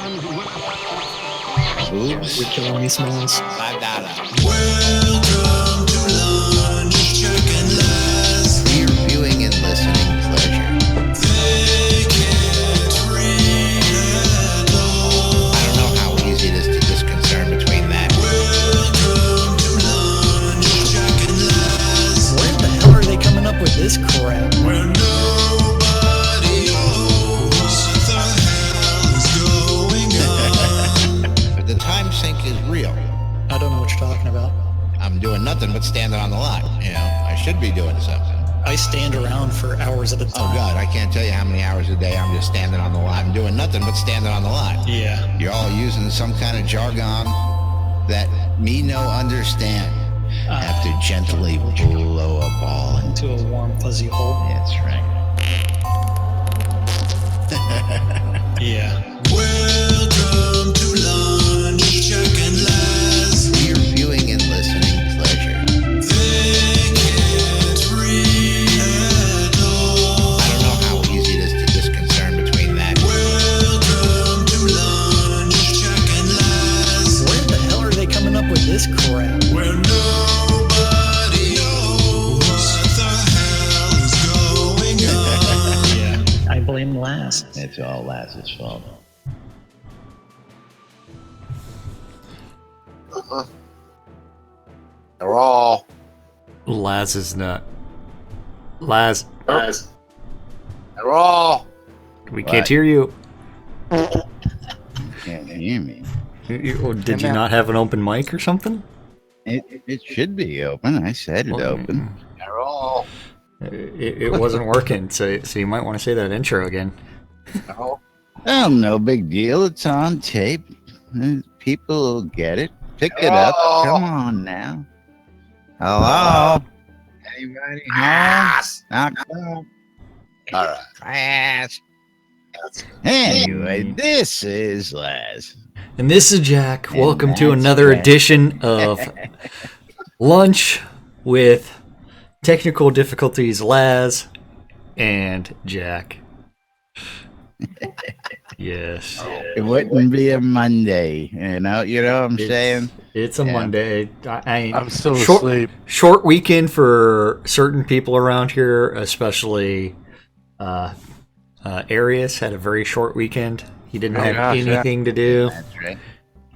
Oops. You're killing me, Smalls. $5. Welcome to lunch, Jack and Laz. For your viewing and listening pleasure. They can't read at all. I don't know how easy it is to discern between that. Welcome to lunch, Jack and Laz. Where the hell are they coming up with this crap? Where nobody knows what the hell is going on. But the time sink is real. I don't know what you're talking about. I'm doing nothing but standing on the lot. I should be doing something. I stand around for hours at a Oh time. God, I can't tell you how many hours a day I'm just standing on the lot and doing nothing but standing on the lot. Yeah. You're all using some kind of jargon that me no understand. Have to gently blow a ball into. To a warm, fuzzy hole. That's right. Yeah. Welcome to lunch, Jack and Laz. For your viewing and listening pleasure. They can't read at all. I don't know how easy it is to discern between that. Welcome to lunch, Jack and Laz. Where the hell are they coming up with this crap? Where nobody knows what the hell is going on. Yeah. I blame Laz. It's all Laz's fault. They're all. Laz is not. Laz, They're all. we What? can't hear you. Can't hear me. Did you not have an open mic or something? It should be open. I said it open. They're all. It wasn't working, so you might want to say that intro again. No. Oh, no big deal. It's on tape. People will get it. Pick it up. Hello? Come on now. Hello? Anybody home? Yes. Knock knock. All right. Class. Anyway, this is Laz. And this is Jack. And Welcome to that's another Jack. edition of Lunch with Technical Difficulties, Laz and Jack. Yes. It wouldn't be a Monday, you know what I'm saying? It's a Yeah. Monday. I'm still short, asleep. Short weekend for certain people around here, especially Arius had a very short weekend. He didn't have gosh, yeah. anything to do. That's right.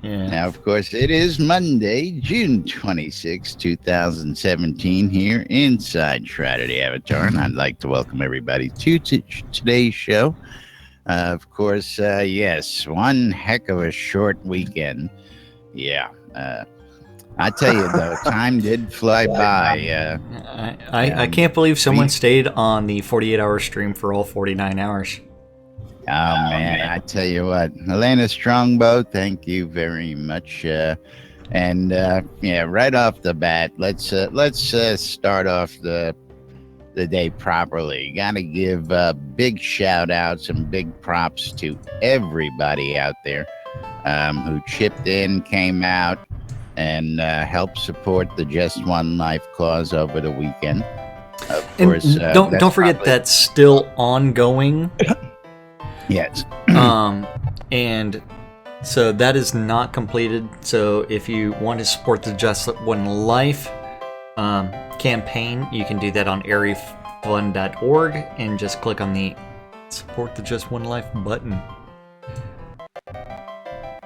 Yeah. Now, of course, it is Monday, June 26, 2017, here inside Shroud Avatar, and I'd like to welcome everybody to today's show. Of course, yes, one heck of a short weekend. Yeah. I tell you, though, time did fly by. I can't believe someone stayed on the 48-hour stream for all 49 hours. Oh, man, I tell you what. Elena Strongbow, thank you very much. And yeah, right off the bat, let's start off the day properly. Gotta give big shout outs and big props to everybody out there who chipped in, came out, and helped support the Just One Life cause over the weekend. Of course, And don't forget that's still ongoing. Yes. And so that is not completed. So if you want to support the Just One Life campaign, you can do that on areafund.org and just click on the Support the Just One Life button.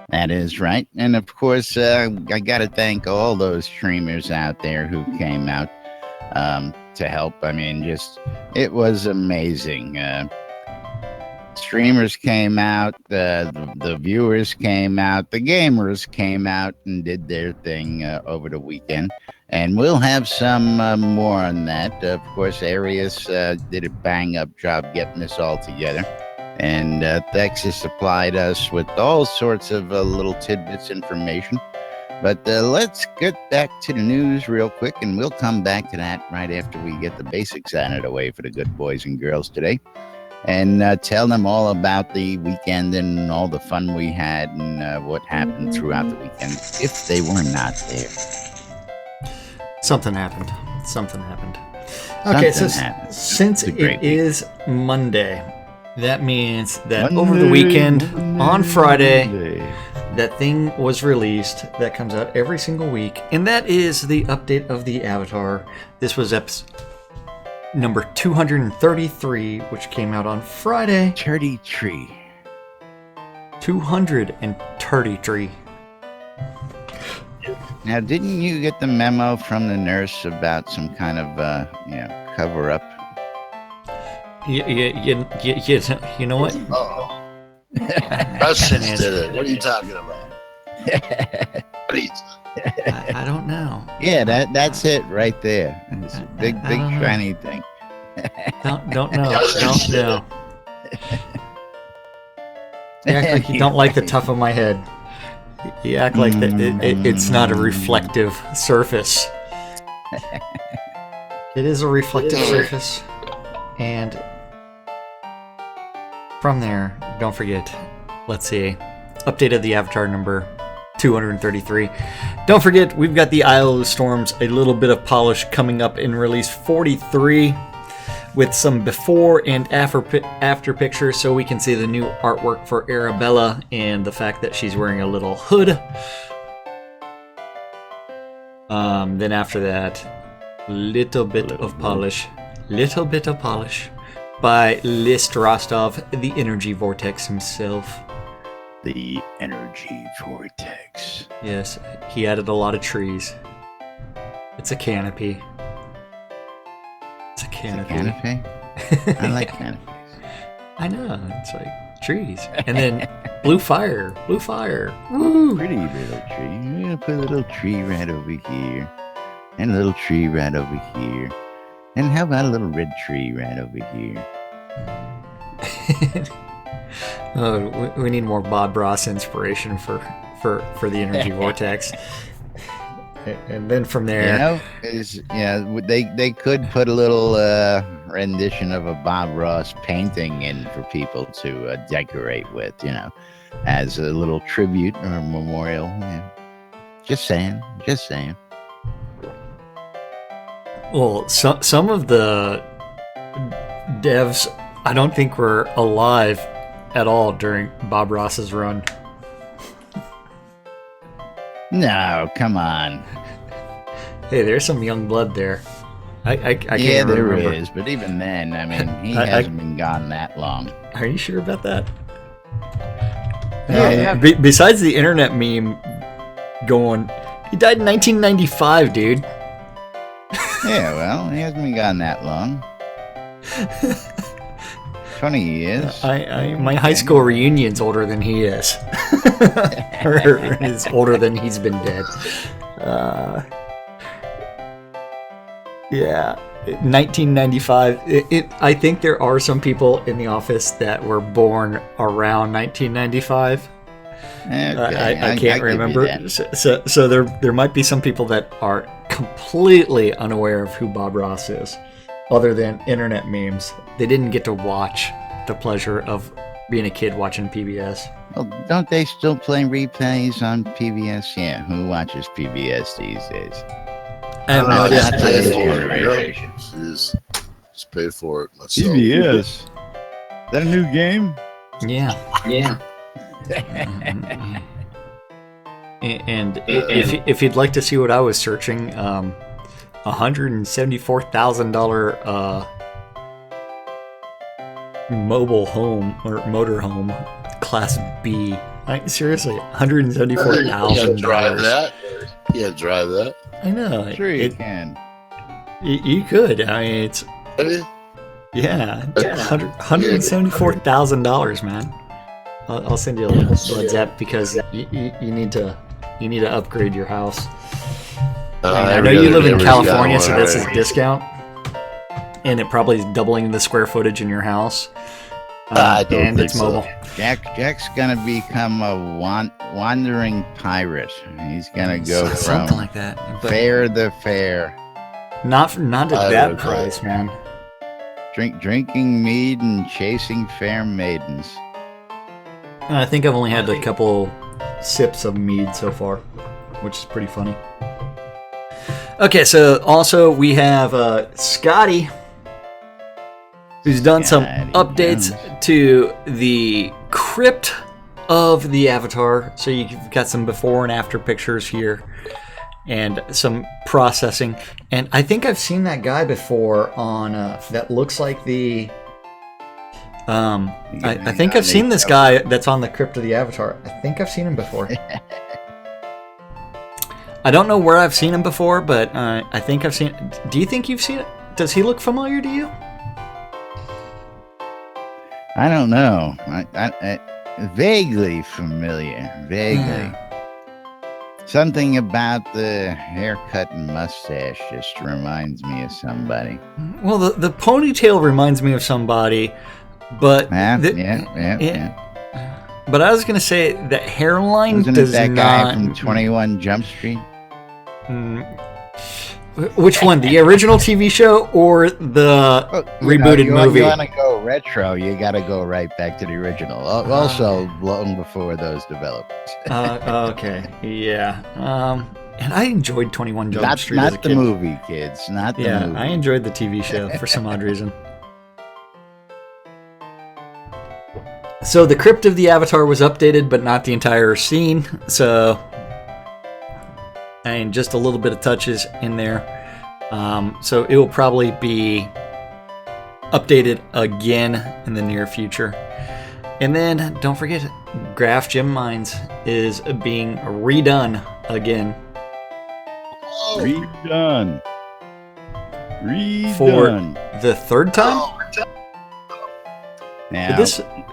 That is right. And of course, I got to thank all those streamers out there who came out to help. I mean, it was amazing. Streamers came out, the viewers came out, the gamers came out and did their thing over the weekend. And we'll have some more on that. Of course, Arius did a bang-up job getting this all together. And Thex has supplied us with all sorts of little tidbits information. But let's get back to the news real quick, and we'll come back to that right after we get the basics out of the way for the good boys and girls today. And tell them all about the weekend and all the fun we had and what happened throughout the weekend if they were not there. Something happened. Okay, Something happened. since It's a great it is Monday, That means that over the weekend, on Friday, that thing was released that comes out every single week, and that is the update of the Avatar. This was episode number 233, which came out on Friday. 33. 233. Now, didn't you get the memo from the nurse about some kind of, cover up? You know what? Oh. Russians did it. What are you talking about? Please. I don't know. Yeah, that's it right there. It's a big I don't know. shiny thing. Don't know. Don't know. You act like you don't like the top of my head. You act like that it's not a reflective surface. It is a reflective surface. And from there, don't forget, let's see, update of the Avatar number 233. Don't forget, we've got the Isle of Storms, a little bit of polish coming up in release 43 with some before and after pictures so we can see the new artwork for Arabella and the fact that she's wearing a little hood. Then after that, little bit of polish by List Rostov, the Energy Vortex himself. The energy vortex. Yes, he added a lot of trees. It's a canopy. It's a canopy. Canopy? I like canopies. I know, it's like trees. And then blue fire. Woo! Pretty little tree. I'm gonna put a little tree right over here. And a little tree right over here. And how about a little red tree right over here? Oh, we need more Bob Ross inspiration for the Energy Vortex. And then from there, they could put a little rendition of a Bob Ross painting in for people to decorate with, as a little tribute or a memorial. Yeah. Just saying. well, some of the devs I don't think were alive at all during Bob Ross's run. No, come on. Hey, there's some young blood there. I can't Yeah, there remember. is, but even then, I mean, he hasn't been gone that long. Are you sure about that? Yeah. Besides the internet meme going, he died in 1995, dude. Yeah, well, he hasn't been gone that long. 20 years. My high school reunion's older than he is. Or is older than he's been dead. Yeah, 1995. I think there are some people in the office that were born around 1995. Okay, I can't give you remember. that. So there might be some people that are completely unaware of who Bob Ross is, other than internet memes. They didn't get to watch the pleasure of being a kid watching PBS. Well, don't they still play replays on PBS? Yeah, who watches PBS these days? I have no idea. Not Pay this for it. generation. Just pay for it myself. PBS. Is that a new game? Yeah. And if you'd like to see what I was searching, $174,000 mobile home or motorhome class B. Seriously, $174,000. Drive that. Yeah, drive that. I know. Sure you can. You could. I mean, it's $174,000, man. I'll send you a little WhatsApp because you need to upgrade your house. I know you live in California, so this is discount, and it probably is doubling the square footage in your house. I don't and think it's so. mobile. Jack's gonna become a wandering pirate. He's gonna go from Something like that. But fair to fair, not at I that would price, man. drinking mead and chasing fair maidens. I think I've only had a couple sips of mead so far, which is pretty funny. Okay, so also we have Scotty. who's done some Scotty updates Jones. to the crypt of the avatar. So you've got some before and after pictures here and some processing. And I think I've seen that guy before on that looks like the I think I've seen this guy that's on the crypt of the avatar. I think I've seen him before. I don't know where I've seen him before, but I think I've seen. Do you think you've seen it? Does he look familiar to you? I don't know. I vaguely familiar. Vaguely. Something about the haircut and mustache just reminds me of somebody. Well, the ponytail reminds me of somebody, but Yeah. But I was gonna say that hairline Wasn't does it that not. guy from 21 Jump Street? Which one? The original TV show or the rebooted movie? You want to go retro, you got to go right back to the original. Also, long before those developments. Okay, yeah. And I enjoyed 21 Jump Street as a Not the kid. movie, kids. Not the movie. I enjoyed the TV show for some odd reason. So the crypt of the avatar was updated, but not the entire scene. So, and just a little bit of touches in there. So it will probably be updated again in the near future. And then don't forget, Graph Gem Mines is being redone again. Redone. For the third time? Now,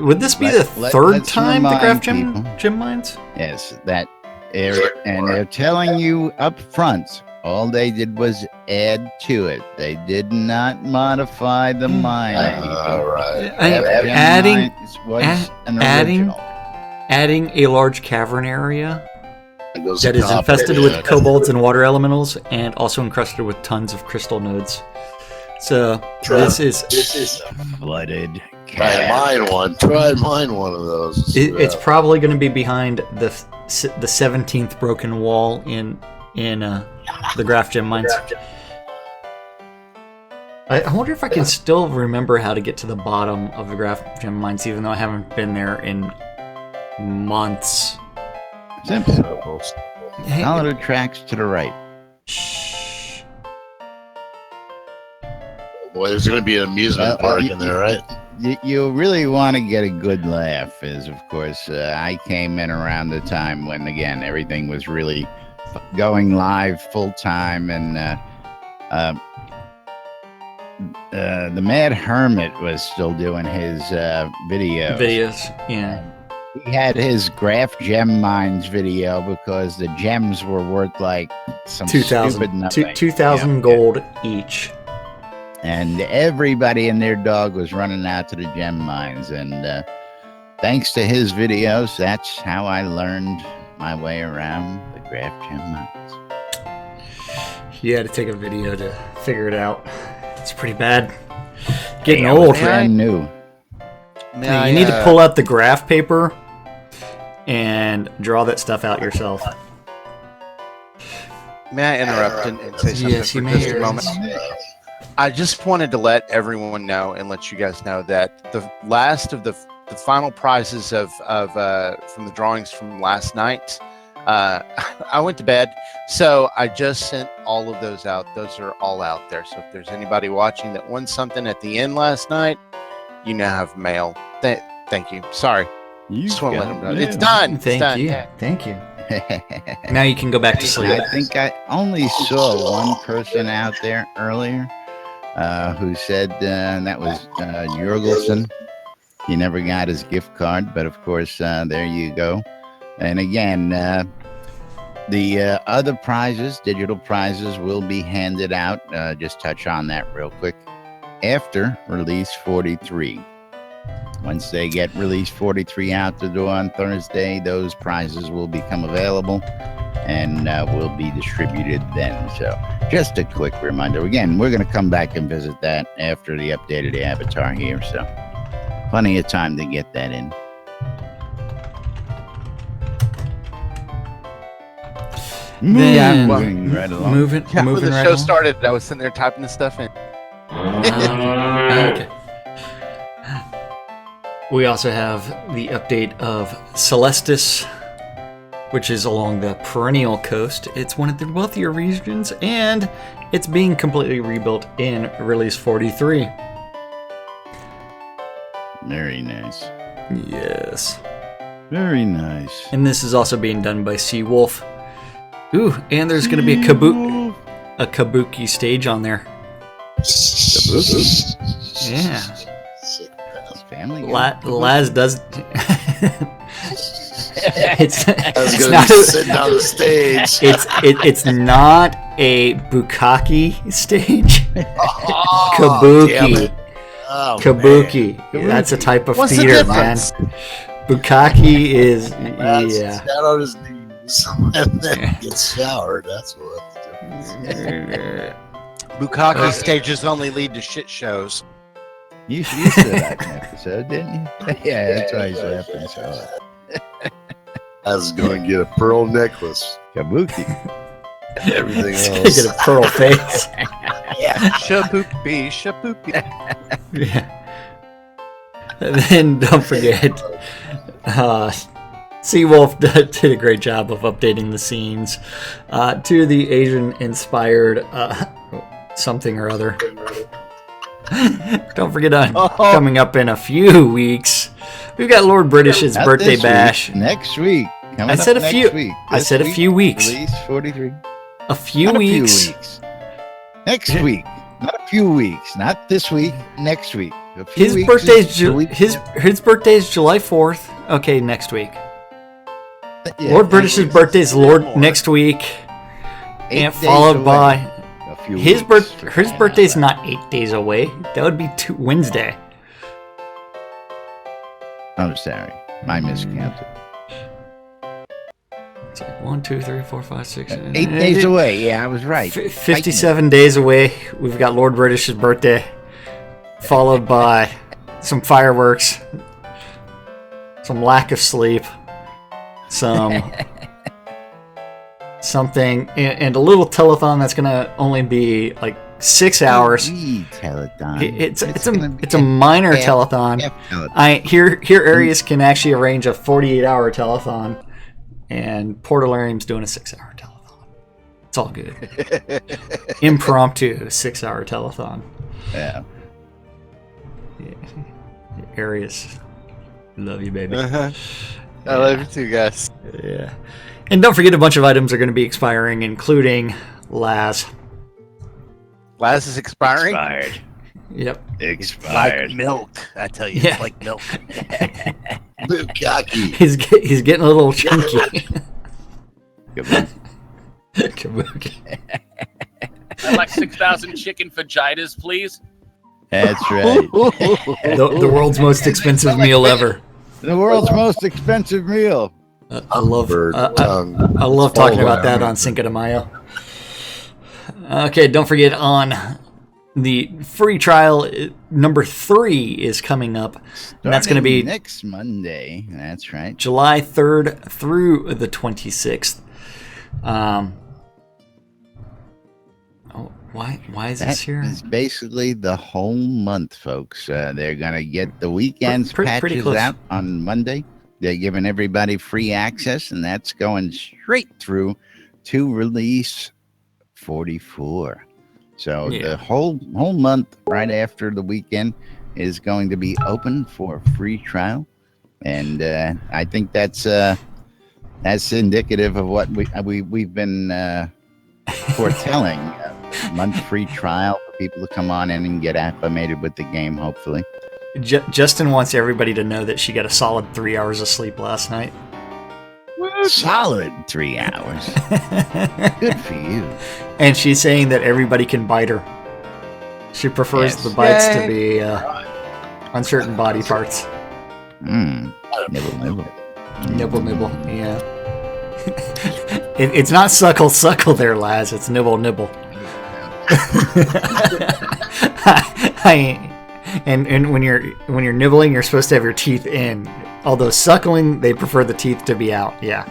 Would this be the third let's time the Graph remind people. Gem Mines? yes, that area, and they're telling you up front. All they did was add to it. They did not modify the mine. All right. Adding was an adding- original. Adding a large cavern area It goes that to is copper, infested yeah. with kobolds and water elementals, and also encrusted with tons of crystal nodes. So this is Flooded. Try and mine one. Try and mine one of those. it's probably going to be behind the 17th broken wall in the Graph Gem Mines. I wonder if I can still remember how to get to the bottom of the Graph Gem Mines, even though I haven't been there in months. Simple. Hey, Follow the tracks to the right. shh. Boy, there's going to be an amusement park in there, right? You really want to get a good laugh, is of course I came in around the time when again everything was really going live full time, and the Mad Hermit was still doing his videos. Yeah. He had his Graph Gem Mines video because the gems were worth like some 2,000 stupid nothing. 2,000 Yeah. gold each. And everybody and their dog was running out to the gem mines. And thanks to his videos, that's how I learned my way around the Graph Gem Mines. You had to take a video to figure it out. It's pretty bad. Getting I was old. brand new. You need to pull out the graph paper and draw that stuff out yourself. May I interrupt and say something Yes, for you just may. a moment? I just wanted to let everyone know and let you guys know that the last of the final prizes of from the drawings from last night, I went to bed, so I just sent all of those out. Those are all out there. So if there's anybody watching that won something at the end last night, you now have mail. Thank you. Sorry. Just want to let them know. It's done. It's Thank done. you. Yeah. Thank you. Now you can go back to sleep. I think I only saw one person out there earlier who said that was Jurgelson. He never got his gift card, but of course, there you go. And again, the other prizes, digital prizes, will be handed out. Just touch on that real quick. After release 43. Once they get release 43 out the door on Thursday, those prizes will become available and will be distributed then. So just a quick reminder. Again, we're going to come back and visit that after the updated avatar here. So plenty of time to get that in. Then- Moving right along. Moving Yeah, when right the show along. started, I was sitting there typing this stuff in. Okay. We also have the update of Celestis, which is along the perennial coast. It's one of the wealthier regions, and it's being completely rebuilt in Release 43. Very nice. Yes. Very nice. And this is also being done by Seawolf. Ooh, and there's going to be a kabuki stage on there. Yeah. Family. Laz does. it's That's gonna not be a, sitting on the stage. it's not a bukkake stage. Oh, Kabuki. damn it. Oh, Kabuki. man. That's a type of What's the theater, man. difference? Bukkake is That's yeah. down on his knees and then gets showered. That's what the difference. Bukkake stages only lead to shit shows. You said that in an episode, didn't you? Yeah, that's why he's laughing so hard. I was going to get a pearl necklace. Kabuki. Everything He's gonna else. get a pearl face. Shapoopy, shapoopy. Yeah. And then don't forget, Seawolf did a great job of updating the scenes to the Asian-inspired something or other. Don't forget, coming up in a few weeks, we've got Lord British's Not birthday this bash. week, next week. Coming I said up a next few- Week. I This said a few weeks. Release 43. A few Not weeks. Next week. Not a few weeks. Not this week. Next week. A few His weeks birthday's is the week- his birthday's July 4th. Okay, next week. Yeah, Lord 8 British's weeks. birthday's More. next week, 8 and days followed away. by A few his weeks. his birthday's not 8 days away. That would be Wednesday. I'm sorry. I miscounted. It's like 1, 2, 3, 4, 5, 6, 8 days away. Yeah, I was right. 57 days away. We've got Lord British's birthday, followed by some fireworks, some lack of sleep, some something, and a little telethon that's gonna only be like 6 hours. Telethon. It's a minor telethon. Here areas can actually arrange a 48-hour telethon, and Portalarium's doing a 6-hour telethon. It's all good. Impromptu 6-hour telethon. Yeah. Areas, love you, baby. I love you too, guys. Yeah, and don't forget a bunch of items are going to be expiring, including Laz. Laz is expiring. Expired. Yep. Expired. Like milk, I tell you. Yeah. It's like milk. Bukkake. He's getting a little chunky. Kabuki. I'd like 6,000 chicken fajitas, please. That's right. The world's most expensive meal ever. The world's most expensive meal. I love Bird tongue. I love talking Oh, about that wow. on Cinco de Mayo. Okay, don't forget on the free trial number 3 is coming up. And that's going to be next Monday. That's right. July 3rd through the 26th. Why is this here? It's basically the whole month, folks. They're gonna get the weekends Pretty patches close. out on Monday. They're giving everybody free access, and that's going straight through to release 44. So Yeah. the whole month, right after the weekend, is going to be open for free trial, and I think that's indicative of what we've been foretelling. Month free trial for people to come on in and get acclimated with the game, hopefully. Justin wants everybody to know that she got a solid 3 hours of sleep last night. Solid 3 hours. Good for you. And she's saying that everybody can bite her. She prefers Yes. the bites to Yay. be on certain body parts. Nibble, nibble. Nibble, nibble, yeah. It's not suckle, suckle there, Laz. It's nibble, nibble. And when you're nibbling, you're supposed to have your teeth in. Although suckling, they prefer the teeth to be out. Yeah.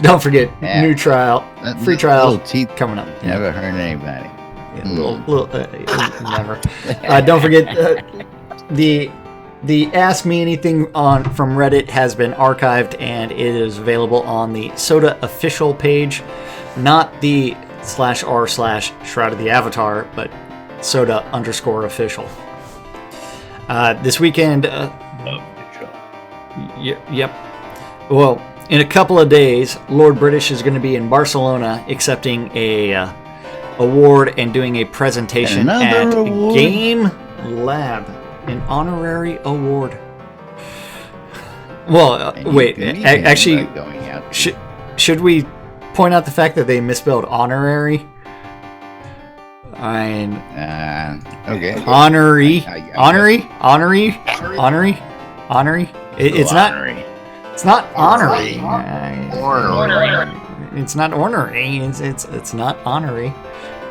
Don't forget, Yeah. new trial, That free trial little teeth coming up. never hurt anybody. Yeah, never. Don't forget the the Ask Me Anything from Reddit has been archived, and it is available on the Soda official page, not the /r/Shroud of the Avatar, but Soda_official. This weekend, yep. Well, in a couple of days, Lord British is going to be in Barcelona accepting a award and doing a presentation at award. Game Lab, an honorary award. Well, wait, actually, going out. should we point out the fact that they misspelled honorary? I mean, Okay. honorary. It's not. Honorary. It's not honorary. Ornery. It's not ornery. It's not honorary.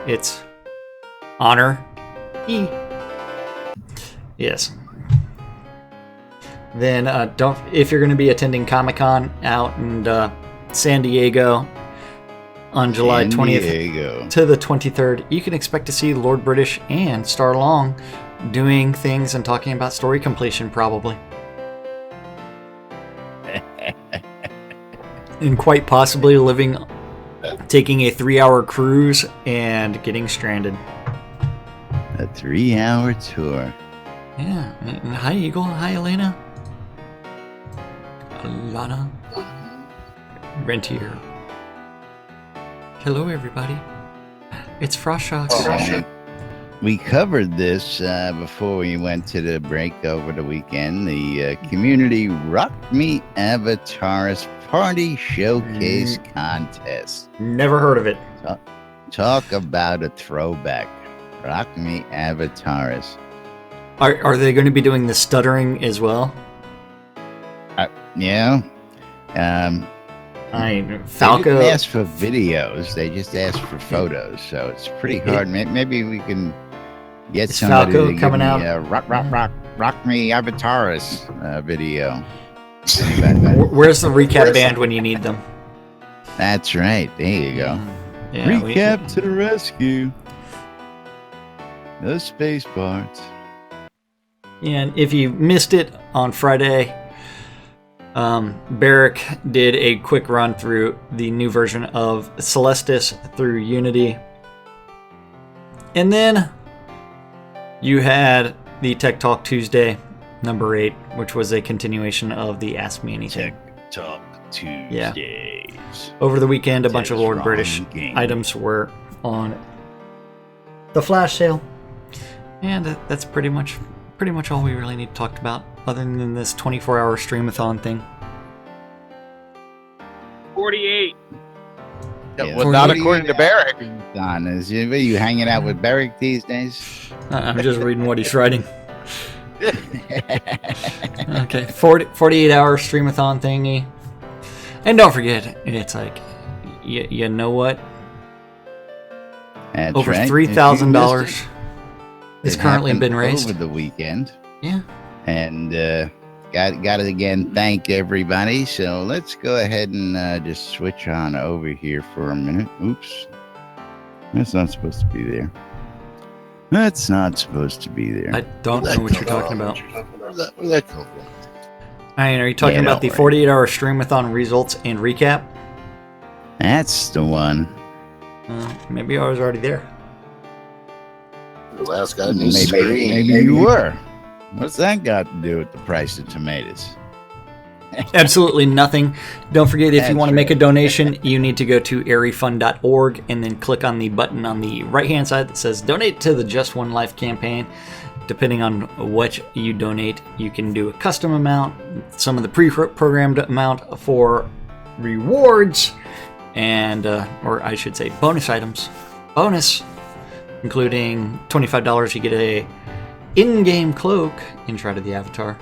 It's honor. Yes. Then if you're going to be attending Comic-Con out in San Diego on July 20th to the 23rd, you can expect to see Lord British and Starr Long doing things and talking about story completion, probably. And quite possibly taking a 3-hour cruise and getting stranded. A 3-hour tour. Yeah. And hi, Eagle. Hi, Elena. Alana. Rentier. Hello, everybody. It's Frost Shocks. We covered this before we went to the break over the weekend. The Community Rock Me Avatars Party Showcase Contest. Never heard of it. Talk about a throwback. Rock Me Avatars. Are they going to be doing the stuttering as well? Yeah. Falco. They didn't ask for videos. They just asked for photos. So it's pretty hard. Maybe we can get somebody Falco to give coming me out? a Rock Me Avatars video. Where's the recap band when you need them? That's right. There you go. Yeah, Recap to the rescue. The space parts. And if you missed it on Friday, Barrick did a quick run through the new version of Celestis through Unity. And then you had the Tech Talk Tuesday, number 8, which was a continuation of the Ask Me Anything. Tech Talk Tuesdays. Yeah. Over the weekend, a bunch of Lord British items were on the flash sale. And that's pretty much all we really need to talk about, other than this 24-hour streamathon thing. 48. Yeah, well, not according to Barrick. Don, are you hanging out with Barrick these days? I'm just reading what he's writing. Okay, 48-hour streamathon thingy. And don't forget, it's like, you know what? That's Over right. $3,000 has currently been raised. Over the weekend. Yeah. And got to again thank everybody. So let's go ahead and just switch on over here for a minute. Oops. That's not supposed to be there. That's not supposed to be there. I don't know what you're talking about. Where'd that come from? I mean, are you talking about the 48-hour streamathon results and recap? That's the one. Maybe I was already there. The last guy needs screen. Maybe you were. What's that got to do with the price of tomatoes? Absolutely nothing. Don't forget, if you That's want to make a right. donation, you need to go to airyfund.org and then click on the button on the right-hand side that says Donate to the Just One Life campaign. Depending on what you donate, you can do a custom amount, some of the pre-programmed amount for rewards, and, or I should say bonus items. Bonus, including $25, you get a in-game cloak in Shroud of the Avatar.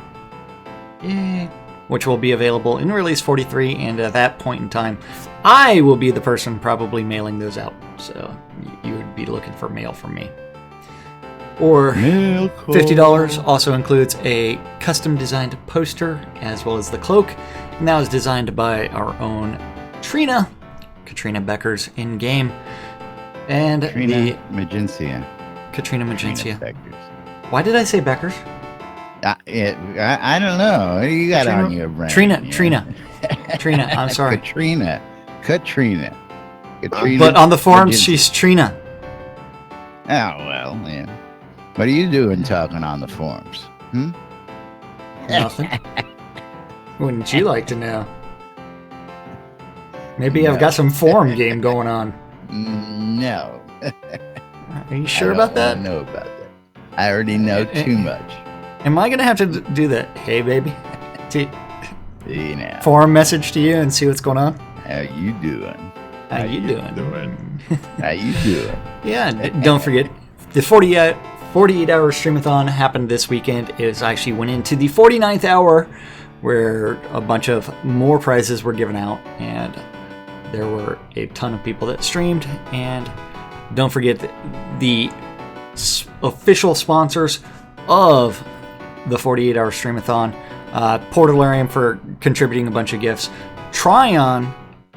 Yay. Which will be available in Release 43, and at that point in time, I will be the person probably mailing those out. So you would be looking for mail from me. Or $50 also includes a custom designed poster as well as the cloak, and that was designed by our own Katrina Beckers in game, and Katrina Magencia. Katrina Magencia. Beckers. Why did I say Beckers? I don't know. What do you got on your brain? Trina. I'm sorry. Katrina. But on the forums, she's Trina. Oh, well, yeah. What are you doing talking on the forums? Nothing. Wouldn't you like to know? Maybe I've got some forum game going on. No. Are you sure about that? I know about that. I already know too much. Am I going to have to do that? Hey, baby. You Forum message to you and see what's going on? How you doing? How you doing? How you doing? Yeah, don't forget, the 48-hour streamathon happened this weekend. It actually went into the 49th hour, where a bunch of more prizes were given out, and there were a ton of people that streamed. And don't forget the official sponsors of the 48-hour streamathon, Portalarium for contributing a bunch of gifts, Tryon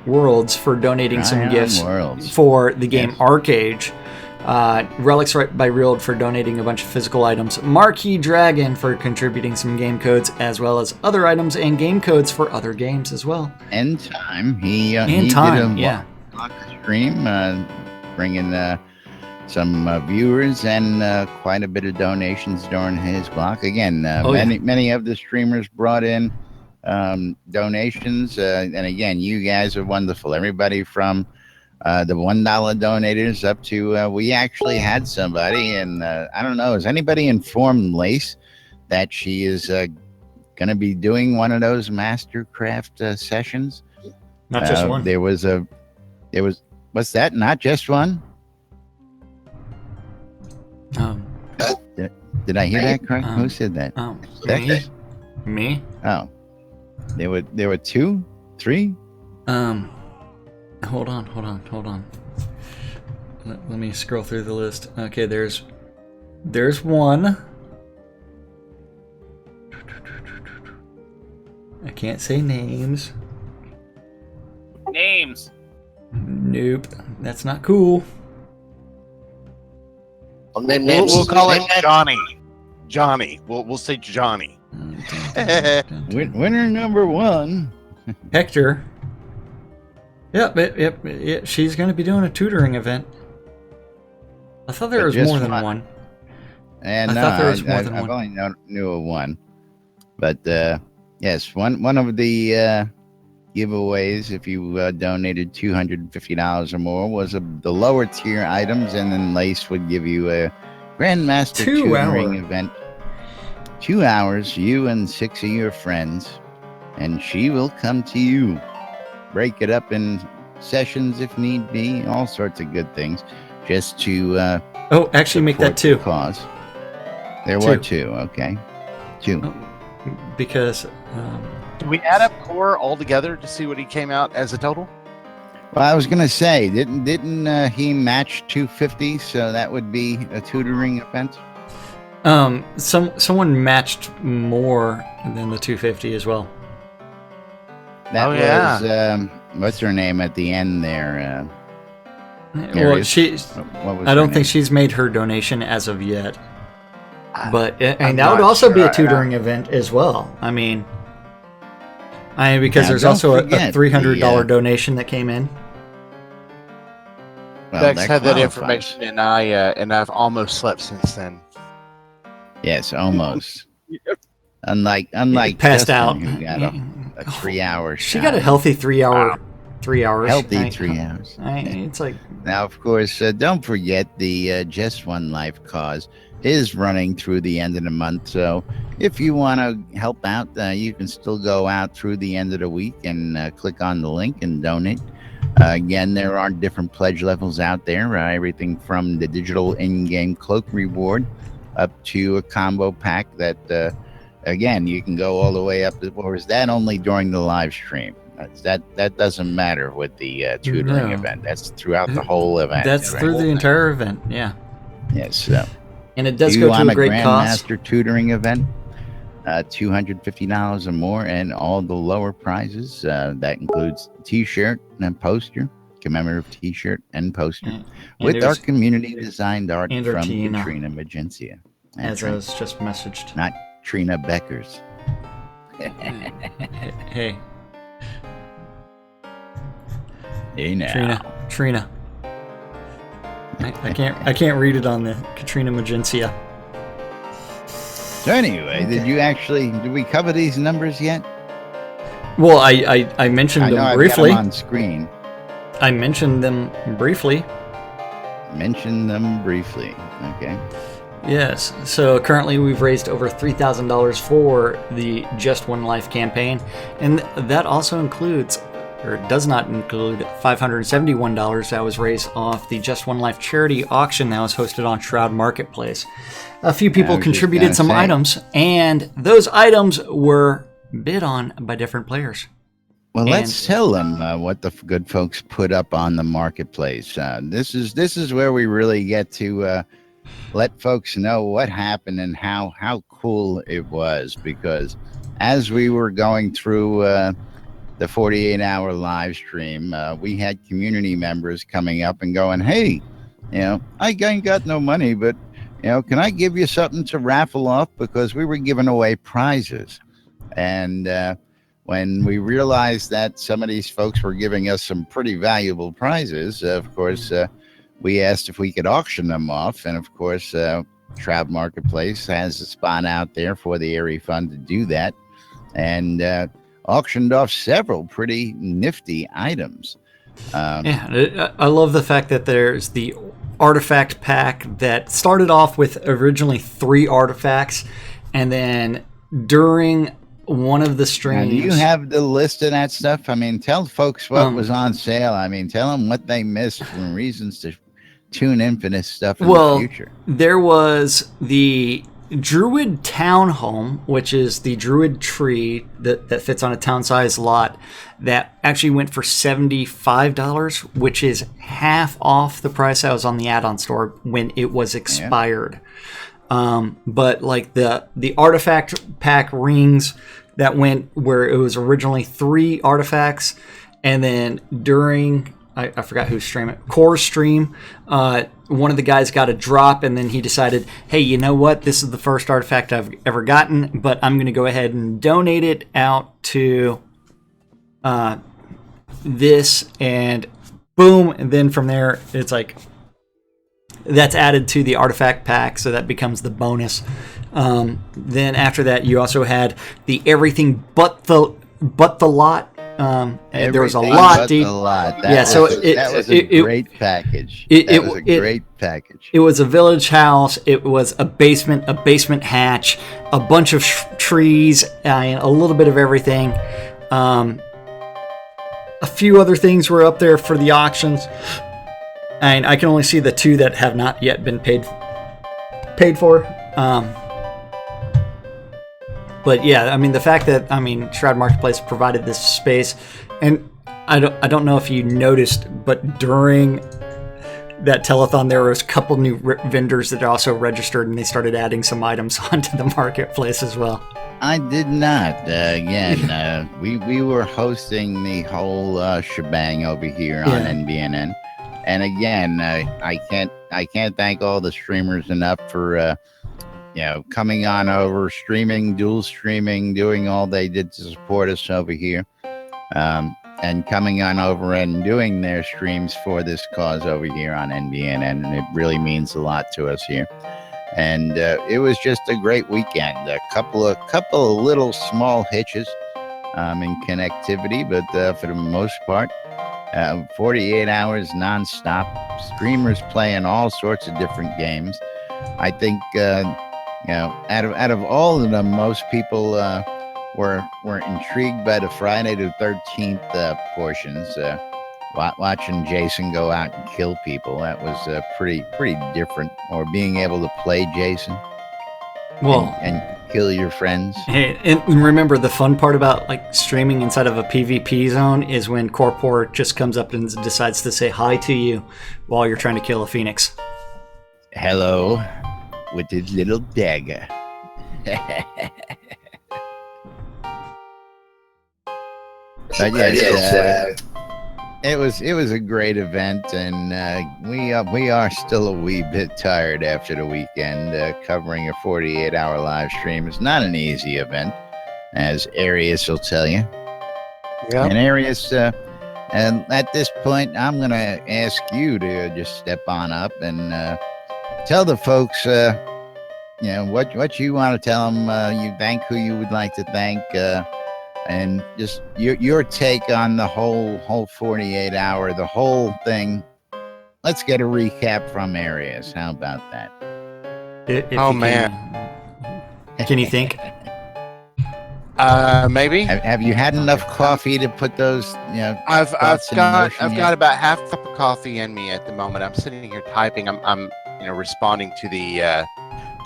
Worlds for donating some gifts for the game Arcade, Relics by Reeled for donating a bunch of physical items, Marquee Dragon for contributing some game codes, as well as other items and game codes for other games as well. End Time, he did a stream, bringing some viewers and quite a bit of donations during his block. Again, many of the streamers brought in donations, and again, you guys are wonderful. Everybody from the $1 donators up to we actually had somebody, and I don't know, has anybody informed Lace that she is going to be doing one of those Mastercraft sessions? Not just one. There was what's that? Not just one? Did I hear that correct? Who said that? Me? Oh, there were 2, 3. Hold on. Let me scroll through the list. Okay, there's one. I can't say names. Names. Nope, that's not cool. We'll call it Johnny. We'll say Johnny. Winner number 1. Hector. Yep. She's going to be doing a tutoring event. I thought there was more than one. And I thought there was more than one. I've only knew of one. But yes, one of the giveaways, if you donated $250 or more, was the lower tier items, and then Lace would give you a Grandmaster tutoring event. 2 hours, you and 6 of your friends, and she will come to you. Break it up in sessions if need be, all sorts of good things, just to actually make that 2 cause. There were 2, okay, 2. Because do we add up core all together to see what he came out as a total? Well, I was gonna say, didn't he match 250? So that would be a tutoring event. Someone matched more than the 250 as well. That was what's her name at the end there? Well, I don't think she's made her donation as of yet. But and that would also be a tutoring event as well. I mean, because there's also a $300 donation that came in. Well, Bex had that information, and I've almost slept since then. Yes, almost. Unlike passed Justin, out. Who got a 3 hour. She got a healthy 3 hour. Wow. 3 hours. Healthy 3 hours. It's like now, of course, don't forget the Just One Life cause is running through the end of the month. So if you want to help out, you can still go out through the end of the week and click on the link and donate. Again, there are different pledge levels out there, everything from the digital in-game cloak reward up to a combo pack that, again, you can go all the way up to, or is that only during the live stream? That doesn't matter with the tutoring event. That's throughout the whole event. That's through the entire event, yeah. Yes. And it does go to a great cost. Grandmaster tutoring event, $250 or more, and all the lower prizes. That includes T-shirt and poster, commemorative T-shirt and poster, with our community designed art from Katrina Magencia. As I was just messaged. Not Trina Beckers. Hey, Hey now. Trina. I can't read it on the Katrina Magencia. So anyway, did we cover these numbers yet? Well, I mentioned I know them I've got briefly. them on screen. I mentioned them briefly. Mention them briefly. Okay. Yes. So currently we've raised over $3,000 for the Just One Life campaign, and that also includes, or does not include, $571 that was raised off the Just One Life charity auction that was hosted on Shroud Marketplace. A few people was just contributed gonna some say. items, and those items were bid on by different players. Well, And- let's tell them what the good folks put up on the marketplace. This is where we really get to let folks know what happened and how cool it was. Because as we were going through the 48-hour live stream, we had community members coming up and going, "Hey, I ain't got no money, but can I give you something to raffle off?" Because we were giving away prizes, and when we realized that some of these folks were giving us some pretty valuable prizes, of course, we asked if we could auction them off. And of course, Shroud Marketplace has a spot out there for the Airy Fund to do that, and auctioned off several pretty nifty items. Yeah, I love the fact that there's the artifact pack that started off with originally 3 artifacts, and then during one of the Now, streams, do you have the list of that stuff? I mean, tell folks what Um, was on sale. I mean, tell them what they missed and reasons to tune in for this stuff in well, the future. there was the Druid Townhome, which is the Druid tree that fits on a town-sized lot, that actually went for $75, which is half off the price that was on the add-on store when it was expired. But like the artifact pack rings that went where it was originally 3 artifacts, and then during I forgot whose stream it, Core's stream, one of the guys got a drop, and then he decided, hey, you know what? This is the first artifact I've ever gotten, but I'm going to go ahead and donate it out to this, and boom, and then from there it's like that's added to the artifact pack, so that becomes the bonus. Then after that, you also had the everything but the lot. There was a Everything lot, but dude. the lot. Yeah, so that was a great package. That was a great package. It was a village house. It was a basement hatch, a bunch of trees, and a little bit of everything. A few other things were up there for the auctions, and I can only see the 2 that have not yet been paid for. But yeah, I mean, the fact that Shroud Marketplace provided this space, and I don't know if you noticed, but during that telethon there was a couple new vendors that also registered, and they started adding some items onto the marketplace as well. I did not. Again, we were hosting the whole shebang over here on NBNN, and again, I can't thank all the streamers enough for coming on over, streaming, dual streaming, doing all they did to support us over here, and coming on over and doing their streams for this cause over here on NBNN, and it really means a lot to us here. And it was just a great weekend. A couple of little small hitches in connectivity, but for the most part, 48 hours nonstop. Streamers playing all sorts of different games. I think out of all of them, most people were intrigued by the Friday the 13th portions. Watching Jason go out and kill people, that was pretty different. Or being able to play Jason, and kill your friends. Hey, and remember, the fun part about like streaming inside of a PvP zone is when Corpor just comes up and decides to say hi to you while you're trying to kill a phoenix. Hello, with his little dagger. But yes, it was a great event, and we are still a wee bit tired after the weekend. Covering a 48-hour live stream is not an easy event, as Arius will tell you. Yeah. And Arius, and at this point, I'm going to ask you to just step on up and tell the folks, what you want to tell them. You thank who you would like to thank, and just your take on the whole 48-hour, the whole thing. Let's get a recap from Arius. How about that? If man. Can you think? Maybe. Have you had enough coffee to put those? I've thoughts in got motion yet? got about half a cup of coffee in me at the moment. I'm sitting here typing. I'm responding to the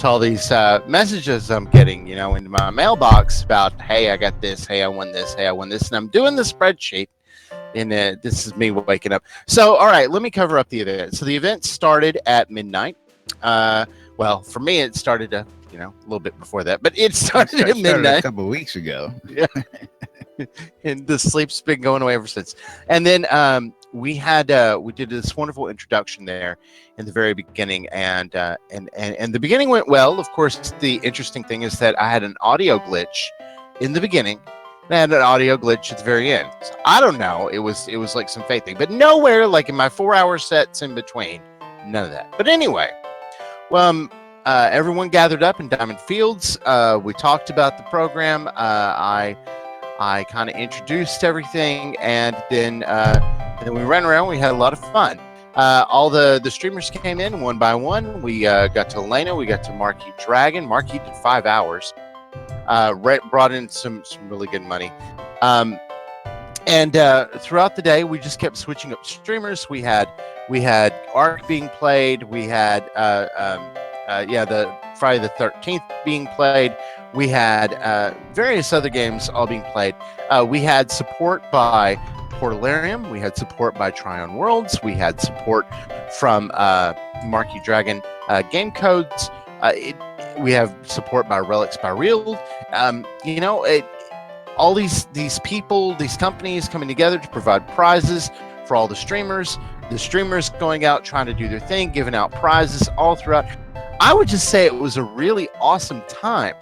to all these messages I'm getting into my mailbox about, hey, I got this, hey, I won this, hey, I won this, and I'm doing the spreadsheet. And this is me waking up. So, all right, let me cover up the event. So the event started at midnight. Well, for me, it started a little bit before that, but it started at midnight a couple of weeks ago. Yeah. And the sleep's been going away ever since. And then we did this wonderful introduction there in the very beginning, and the beginning went well. Of course, the interesting thing is that I had an audio glitch in the beginning, and I had an audio glitch at the very end. So I don't know. It was like some fake thing, but nowhere like in my 4-hour sets in between, none of that. But anyway, well. Everyone gathered up in Diamond Fields. We talked about the program. I kind of introduced everything, and then we ran around. We had a lot of fun. All the streamers came in one by one. We got to Elena. We got to Marquee Dragon. Marquee did 5 hours. Brought in some really good money. And throughout the day, we just kept switching up streamers. We had Ark being played. We had the Friday the 13th being played. We had various other games all being played. We had support by Portalarium. We had support by Tryon Worlds. We had support from Marquee Dragon Game Codes. We have support by Relics by Real. All these people, these companies coming together to provide prizes for all the streamers. The streamers going out trying to do their thing, giving out prizes all throughout. I would just say it was a really awesome time.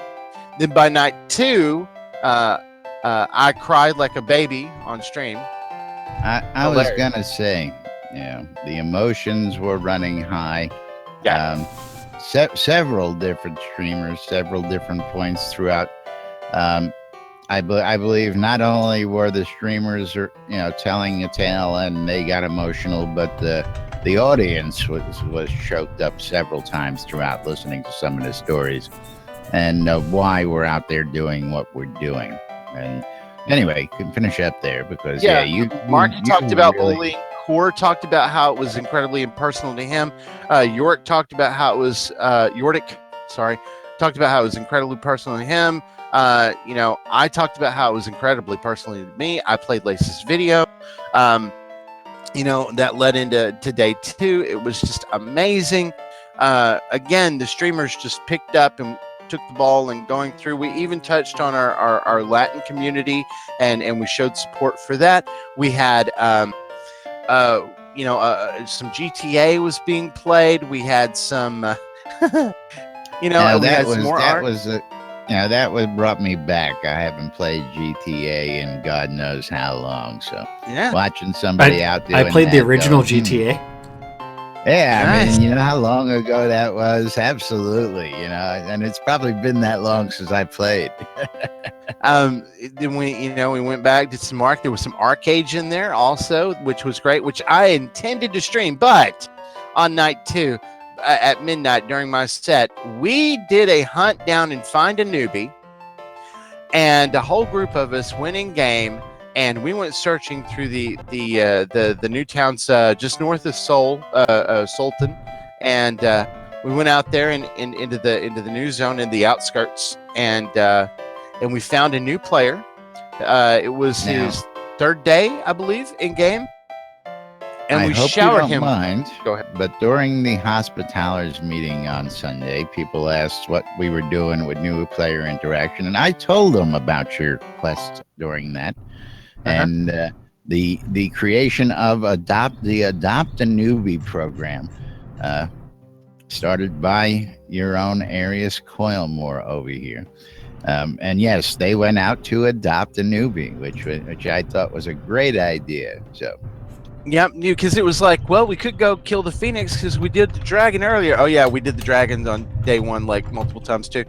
Then by night 2, I cried like a baby on stream. I was gonna say, the emotions were running high. Yeah. Several different streamers, several different points throughout. I believe not only were the streamers, telling a tale and they got emotional, but the audience was choked up several times throughout listening to some of the stories and why we're out there doing what we're doing. And anyway, can finish up there because Mark talked about bullying. Core talked about how it was incredibly impersonal to him. York talked about how it was talked about how it was incredibly personal to him. I talked about how it was incredibly personal to me. I played Lace's video. That led into day 2. It was just amazing. Again, the streamers just picked up and took the ball and going through. We even touched on our Latin community and we showed support for that. We had some GTA was being played. We had some that brought me back. I haven't played GTA in God knows how long. So watching somebody out there. I played the original GTA. Yeah, Nice. I mean, you know how long ago that was? Absolutely, and it's probably been that long since I played. Then we went back, did some Ark. There was some arcades in there also, which was great, which I intended to stream, but on night 2 at midnight during my set, we did a hunt down and find a newbie, and a whole group of us went in game. And we went searching through the new towns just north of Sultan, and we went out there and into the new zone in the outskirts, and we found a new player. It was his 3rd day, I believe, in game, and we showered him. Mind, Go ahead. But during the Hospitalers meeting on Sunday, people asked what we were doing with new player interaction, and I told them about your quest during that. And the creation of the Adopt a Newbie program, started by your own Arius Coilmore over here. And yes, they went out to adopt a newbie, which I thought was a great idea. So, Yep, because it was like, well, we could go kill the Phoenix because we did the dragon earlier. Oh yeah, we did the dragons on day one like multiple times too.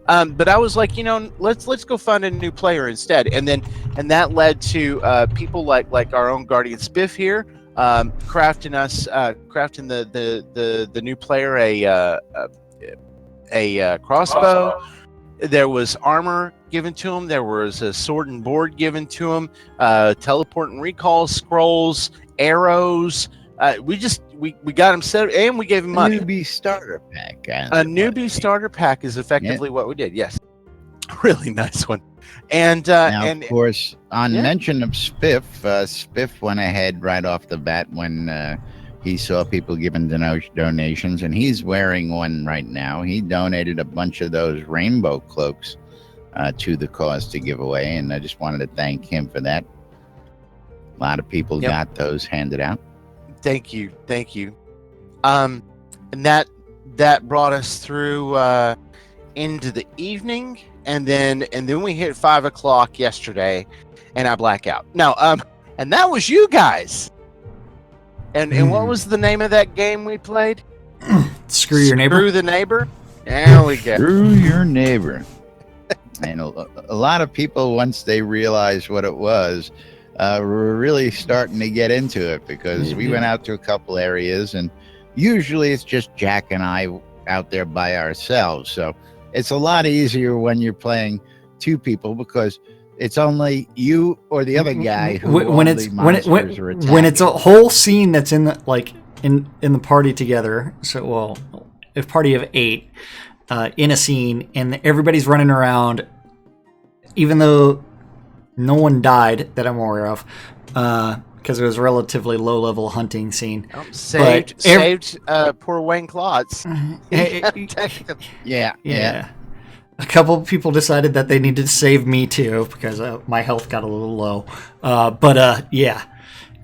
But I was like, let's go find a new player instead, and that led to people like our own Guardian Spiff here, crafting the new player a crossbow. There was armor given to him. There was a sword and board given to him. Teleport and recall scrolls, arrows. We got him set, and we gave him money. Newbie starter pack. A newbie starter pack is effectively what we did. Yes, really nice one. And now, and of course, on mention of Spiff, Spiff went ahead right off the bat when he saw people giving donations, and he's wearing one right now. He donated a bunch of those rainbow cloaks to the cause to give away, and I just wanted to thank him for that. A lot of people got those handed out. Thank you. And that brought us through into the evening, and then we hit 5 o'clock yesterday, and I black out. Now, and that was you guys. And what was the name of that game we played? Screw your neighbor. Screw the neighbor. There we go. Screw your neighbor. And a lot of people, once they realized what it was, were really starting to get into it, because we went out to a couple areas, and usually it's just Jack and I out there by ourselves. So it's a lot easier when you're playing two people, because it's only you or the other guy who when it's a whole scene that's in the in the party together. So a party of 8 in a scene, and everybody's running around, even though no one died that I'm aware of, because it was a relatively low level hunting scene. Saved poor Wayne Klotz. Yeah. A couple of people decided that they needed to save me too, because my health got a little low.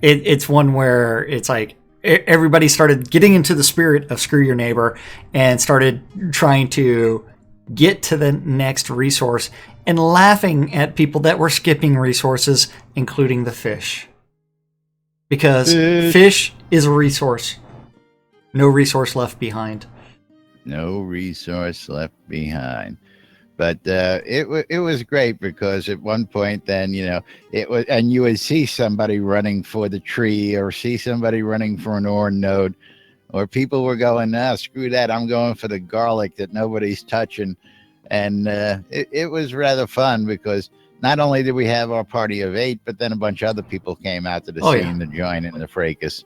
It's one where it's like everybody started getting into the spirit of screw your neighbor and started trying to get to the next resource and laughing at people that were skipping resources, including the fish. Because fish is a resource. No resource left behind. No resource left behind. But it was great, because at one point then, it was, and you would see somebody running for the tree, or see somebody running for an ore node, or people were going, screw that, I'm going for the garlic that nobody's touching. And it was rather fun, because not only did we have our party of 8, but then a bunch of other people came out to the scene to join in the fracas.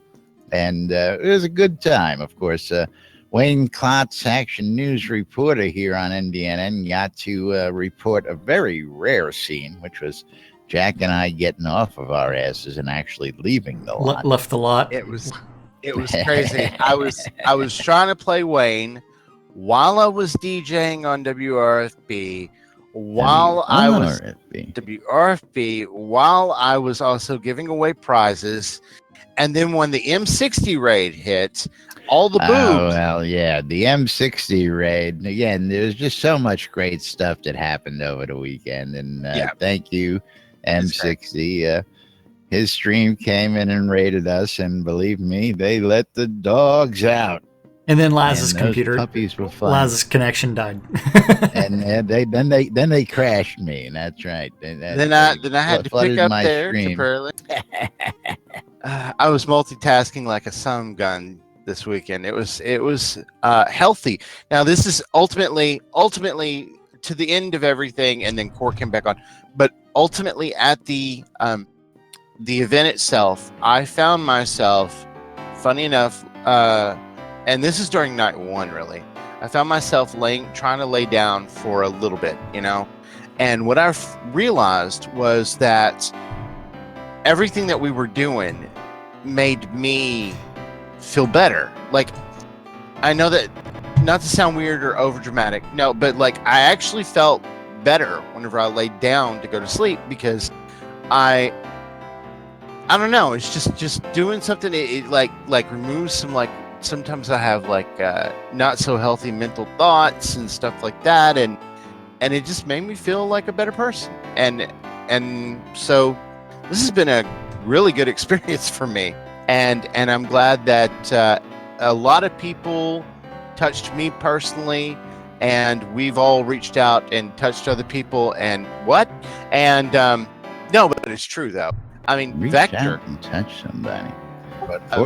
And it was a good time. Of course, Wayne Klotz, Action News reporter here on NDNN, got to report a very rare scene, which was Jack and I getting off of our asses and actually leaving the lot. Left the lot. It was crazy. I was trying to play Wayne while I was DJing on WRFB, while I was also giving away prizes, and then when the M60 raid hit, all the boobs. Oh, well, yeah, the M60 raid. Again, there's just so much great stuff that happened over the weekend, and thank you, M60. His stream came in and raided us, and believe me, they let the dogs out. And then Laz's puppies were fun. Laz's connection died. And they crashed me, and that's right. Then I had to pick up there temporarily. I was multitasking like a sun gun this weekend. It was healthy. Now this is ultimately to the end of everything, and then Core came back on. But ultimately at the event itself, I found myself, funny enough, and this is during night 1 really, I found myself trying to lay down for a little bit, and what I realized was that everything that we were doing made me feel better. Like, I know that, not to sound weird or over dramatic, no, but like I actually felt better whenever I laid down to go to sleep, because I I don't know. It's just doing something. It like removes some like. Sometimes I have like not so healthy mental thoughts and stuff like that, and it just made me feel like a better person. And so this has been a really good experience for me, and I'm glad that a lot of people touched me personally, and we've all reached out and touched other people. And no, but it's true though. I mean, Reach Vector. out and touch somebody.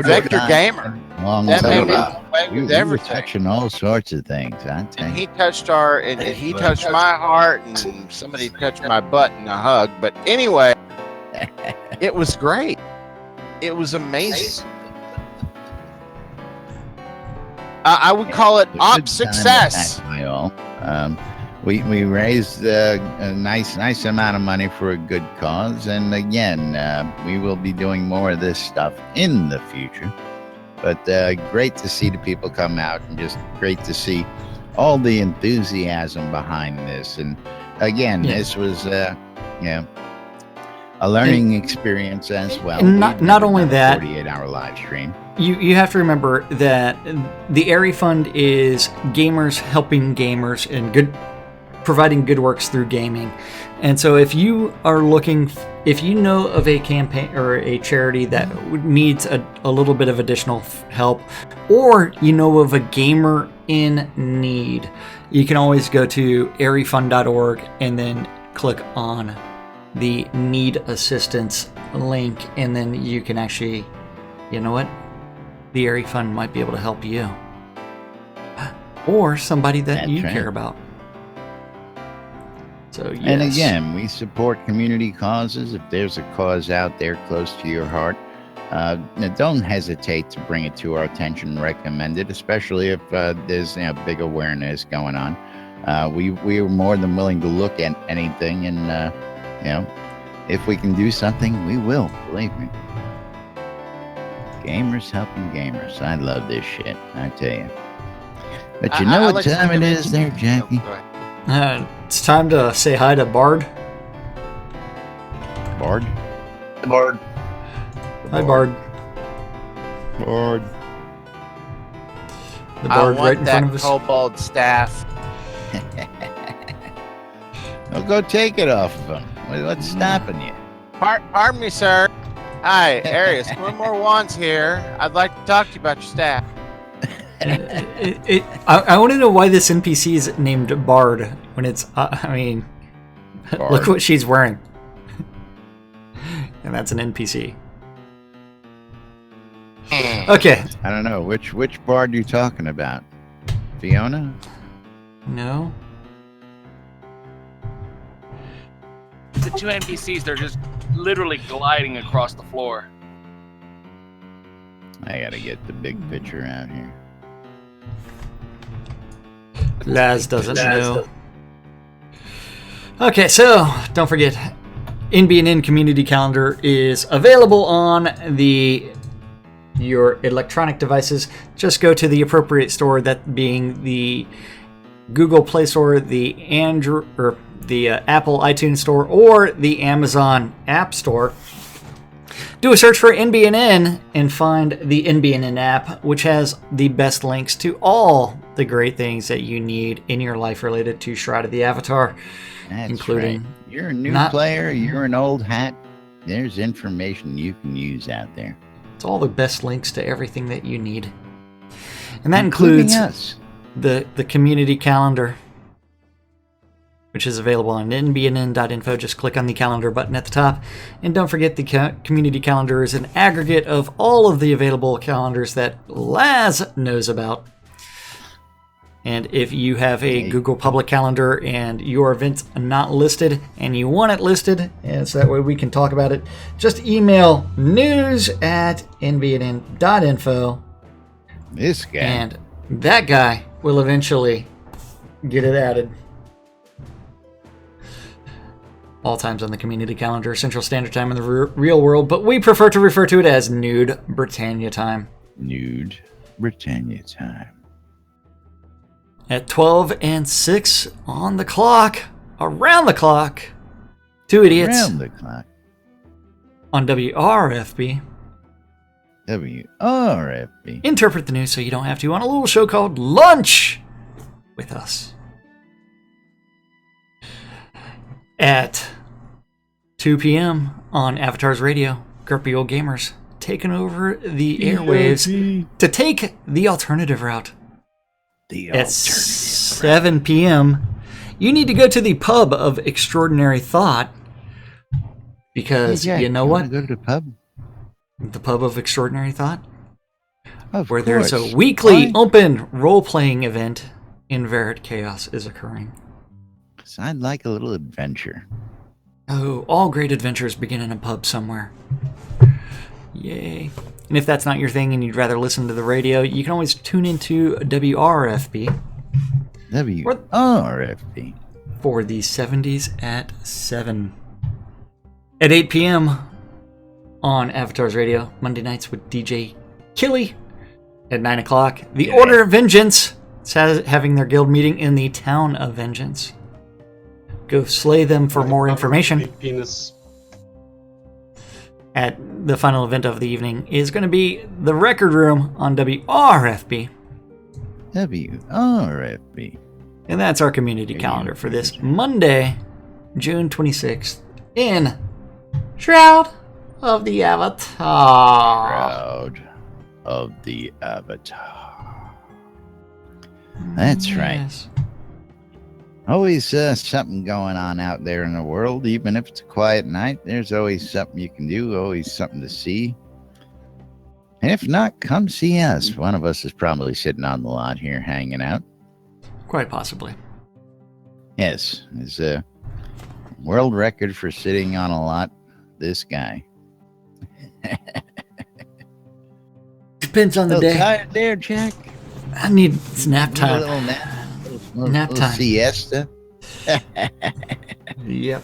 Vector Gamer. Long That made time me ago. play We with were everything. touching all sorts of things. I tell And you. he touched and he touched my heart, and somebody touched my butt in a hug. But anyway, it was great. It was amazing. I would call it A good op time success. to by all. We raised a nice amount of money for a good cause, and again, we will be doing more of this stuff in the future. But great to see the people come out, and just great to see all the enthusiasm behind this. And again, this was a learning experience as well. and not- We've not never only done a that- 48-hour live stream. You have to remember that the Airy Fund is gamers helping gamers and providing good works through gaming. And so if you are looking, if you know of a campaign or a charity that needs a little bit of additional help, or you know of a gamer in need, you can always go to airyfund.org and then click on the need assistance link, and then you can actually, you know what? The Airy Fund might be able to help you. Or somebody that That's you right. care about. So, yes. And again, we support community causes. If there's a cause out there close to your heart, don't hesitate to bring it to our attention and recommend it, especially if there's big awareness going on. We are more than willing to look at anything, and if we can do something, we will. Believe me. Gamers helping gamers. I love this shit, I tell you. But you know I what like time it to- is there, Jackie? Oh, go ahead. It's time to say hi to Bard. Bard? Lord, Hi, Bard. Bard. The I Bard want right in that front of us. kobold staff. Well, go take it off of him. What's stopping you? Pardon me, sir. Hi, Arius. One more wands here. I'd like to talk to you about your staff. I want to know why this NPC is named Bard when it's, Bard. look what she's wearing. And that's an NPC. Okay. I don't know. Which Bard are you talking about? Fiona? No. The two NPCs, they're just literally gliding across the floor. I gotta get the big picture out here. Laz doesn't know. Okay, so don't forget, NBNN Community Calendar is available on your electronic devices. Just go to the appropriate store, that being the Google Play Store, the Apple iTunes Store, or the Amazon App Store. Do a search for NBNN and find the NBNN app, which has the best links to all the great things that you need in your life related to Shroud of the Avatar, That's including right. You're a new not- player, you're an old hat. There's information you can use out there. it's all the best links to everything that you need. And that Including includes us. the community calendar, which is available on nbnn.info. Just click on the calendar button at the top. And don't forget, the community calendar is an aggregate of all of the available calendars that Laz knows about. And if you have a Google public calendar and your event's not listed and you want it listed, and so that way we can talk about it, just email news@nbnn.info, This guy. and that guy will eventually get it added. All times on the community calendar, Central Standard Time in the real world, but we prefer to refer to it as Nude Britannia time. Nude Britannia time. At 12 and 6 on the clock, around the clock, two idiots Around the clock. on WRFB. WRFB. Interpret the news so you don't have to on a little show called Lunch with us. At 2 p.m. on Avatar's Radio, Grumpy Old Gamers taking over the airwaves to take the alternative route. At 7 p.m., you need to go to the pub of Extraordinary Thought because Hey, Jack, you know what? Go to the pub. The pub of Extraordinary Thought, Of where there's course. a weekly Why? open role-playing event in Verite Chaos is occurring. 'Cause I'd like a little adventure. Oh, all great adventures begin in a pub somewhere. Yay. And if that's not your thing and you'd rather listen to the radio, you can always tune into WRFB WRFB. for the 70s at 7. At 8 p.m. on Avatar's Radio, Monday nights with DJ Killy. At 9 o'clock, the Order of Vengeance is having their guild meeting in the Town of Vengeance. Go slay them for more information. Big penis. At the final event of the evening is going to be the Record Room on WRFB. WRFB. And that's our community calendar for this Monday, June 26th in Shroud of the Avatar. Proud of the Avatar. That's right. Yes. Always something going on out there in the world. Even if it's a quiet night, there's always something you can do, always something to see. And if not, come see us. One of us is probably sitting on the lot here hanging out. Quite possibly. Yes, it's a world record for sitting on a lot. This guy. Depends on the Little day. tired there, Jack? I need nap A time. little nap. Nap little time. siesta. Yep.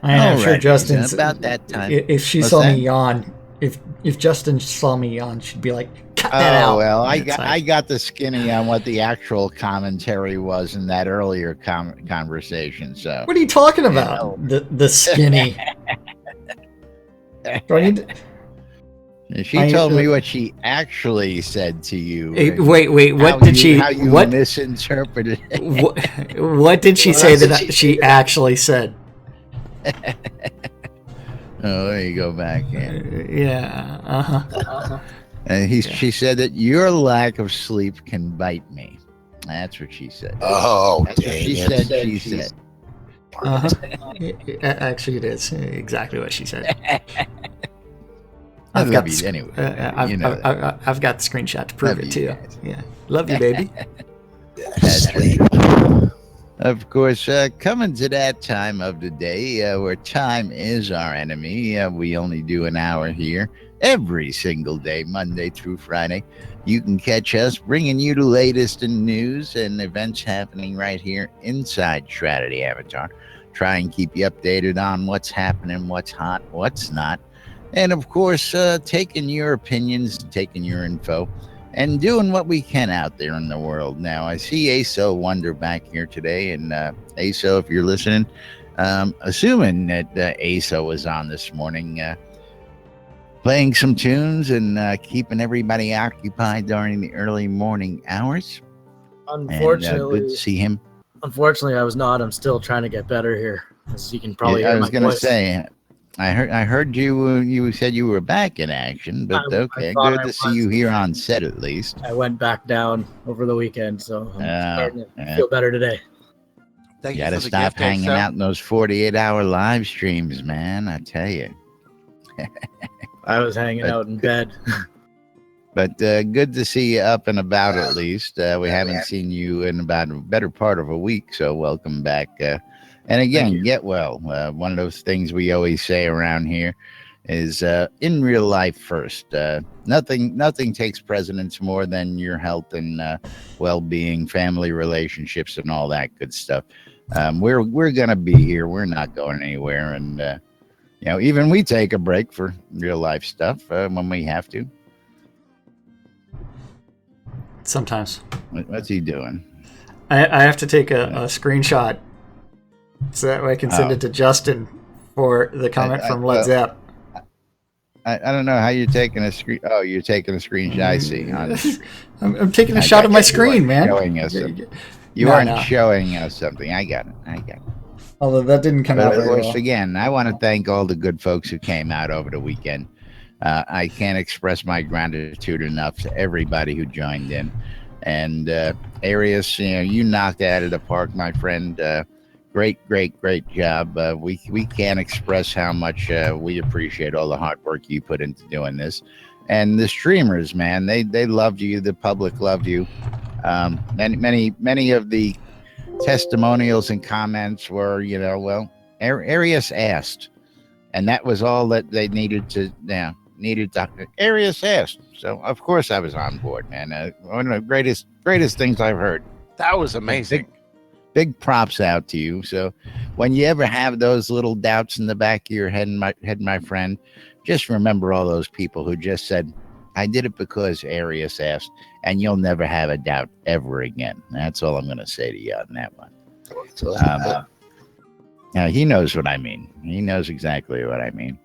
I'm sure Alright, Justin's about that time. If she What's saw that? me yawn, if Justin saw me yawn, she'd be like, "Cut that out." Oh well, And it's I like, got the skinny on what the actual commentary was in that earlier conversation. So What are you talking about? The skinny. Do I need to, she told me what she actually said to you. wait. What did she? How you What? misinterpreted it. What did she say that she actually said? Oh, there you go back in. Yeah. Uh-huh. And she said that your lack of sleep can bite me. That's what she said. Oh, That's what dang she it. said. She said. Uh-huh. Actually, it is exactly what she said. I've got the, anyway. I've got the screenshot to prove Love it you too. guys. Yeah, love you, baby. Sleep. Of course, coming to that time of the day where time is our enemy. We only do an hour here every single day, Monday through Friday. You can catch us bringing you the latest in news and events happening right here inside Shroud of the Avatar. Try and keep you updated on what's happening, what's hot, what's not. And of course, taking your opinions, taking your info, and doing what we can out there in the world. Now, I see ASO Wonder back here today. And ASO, if you're listening, assuming that ASO was on this morning, playing some tunes and keeping everybody occupied during the early morning hours. Unfortunately, And, good to see him. Unfortunately, I was not. I'm still trying to get better here, as you can probably Yeah, hear I was my going to voice. say, I heard you. You said you were back in action, but I okay, thought good I to see was. you here on set at least. I went back down over the weekend, so I'm starting to yeah. feel better today. Thank You you got to for the stop gift, hanging ASO. out in those 48-hour live streams, man. I tell you. I was hanging out in bed. But good to see you up and about at least. We haven't seen you in about a better part of a week, so welcome back. And again, get well. One of those things we always say around here is in real life first. Nothing takes precedence more than your health and well-being, family relationships, and all that good stuff. We're gonna be here. We're not going anywhere, and even we take a break for real life stuff when we have to. Sometimes What's he doing? I have to take a screenshot so that way I can send Oh. it to Justin for the comment from Led well, Zepp. I don't know how you're taking a screen. Oh, you're taking a screenshot. I see. I'm taking a I shot got of my you. screen, man. Showing us something. You No, aren't no. showing us something. I got it. Although that didn't come out But of very course, well. again, I want to thank all the good folks who came out over the weekend. I can't express my gratitude enough to everybody who joined in. And Arius, you knocked it out of the park, my friend. Great job. We can't express how much we appreciate all the hard work you put into doing this. And the streamers, man, they loved you. The public loved you. Many of the testimonials and comments were, Arius asked, and that was all that they needed to. Arius asked, so of course I was on board, man. One of the greatest things I've heard. That was amazing. Big props out to you. So when you ever have those little doubts in the back of your head, my friend, just remember all those people who just said, I did it because Arius asked, and you'll never have a doubt ever again. That's all I'm going to say to you on that one. Now, he knows what I mean. He knows exactly what I mean.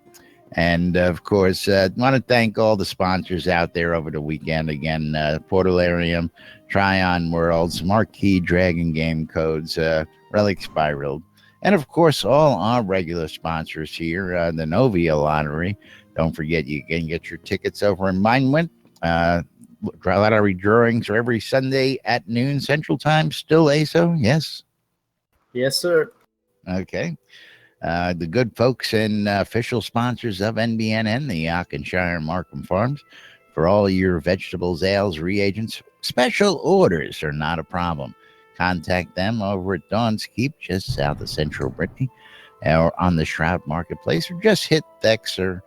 And of course, want to thank all the sponsors out there over the weekend. Again, Portalarium, Tryon Worlds, Marquee Dragon Game Codes, Relic Spiral, and of course, all our regular sponsors here, the Novia Lottery. Don't forget, you can get your tickets over in Minewent. Lottery drawings are every Sunday at noon Central Time. Still ASO? Yes? Yes, sir. Okay. The good folks and official sponsors of NBNN, the Aaconshire Markham Farms, for all your vegetables, ales, reagents. Special orders are not a problem. Contact them over at Dawn's Keep, just south of Central Brittany, or on the Shroud Marketplace, or just hit Dex or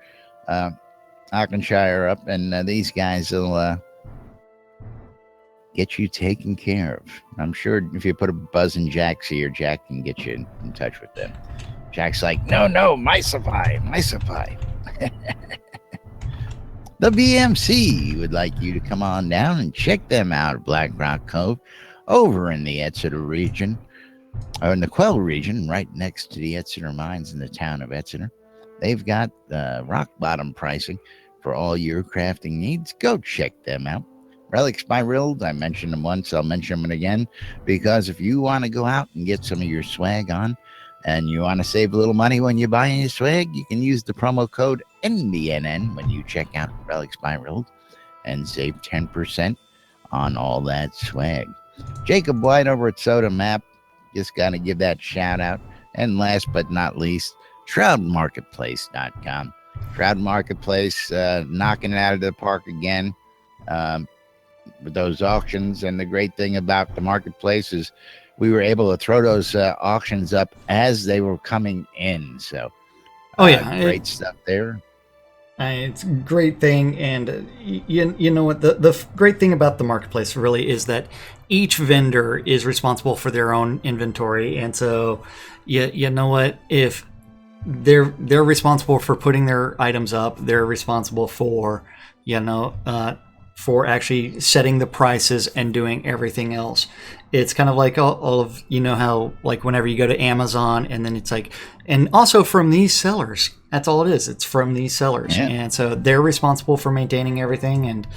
Aaconshire up, and these guys will get you taken care of. I'm sure if you put a buzz in Jack's here, Jack can get you in touch with them. Jack's like, no, my supply. The BMC would like you to come on down and check them out at Black Rock Cove over in the Exeter region, or in the Quell region, right next to the Exeter mines in the town of Exeter. They've got rock bottom pricing for all your crafting needs. Go check them out. Relics by Rild, I mentioned them once, I'll mention them again, because if you want to go out and get some of your swag on, and you want to save a little money when you're buying your swag, you can use the promo code NBNN when you check out Relics by Rild and save 10% on all that swag. Jacob White over at Soda Map, just got to give that shout out. And last but not least, ShroudMarketplace.com. Shroud Marketplace, knocking it out of the park again with those auctions. And the great thing about the marketplace is we were able to throw those auctions up as they were coming in. So, great stuff there. It's a great thing, and you know what? The great thing about the marketplace really is that each vendor is responsible for their own inventory, and so you know what? If they're responsible for putting their items up, they're responsible for for actually setting the prices and doing everything else. It's kind of like all of, how like whenever you go to Amazon and then it's like, and also from these sellers, that's all it is. It's from these sellers. Yeah. And so they're responsible for maintaining everything. And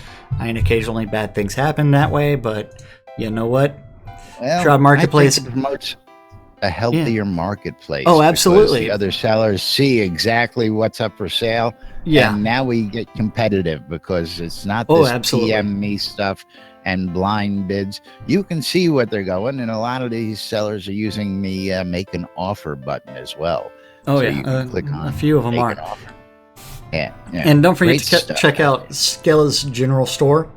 occasionally bad things happen that way, but you know what? Well, Shroud Marketplace I think it promotes a healthier marketplace. Oh, absolutely. The other sellers see exactly what's up for sale. Yeah. And now we get competitive because it's not this PM me stuff and blind bids. You can see what they're going, and a lot of these sellers are using the make an offer button as well. Oh, so yeah. You can click on a few of them are. Yeah. And don't forget to check out Skella's General Store,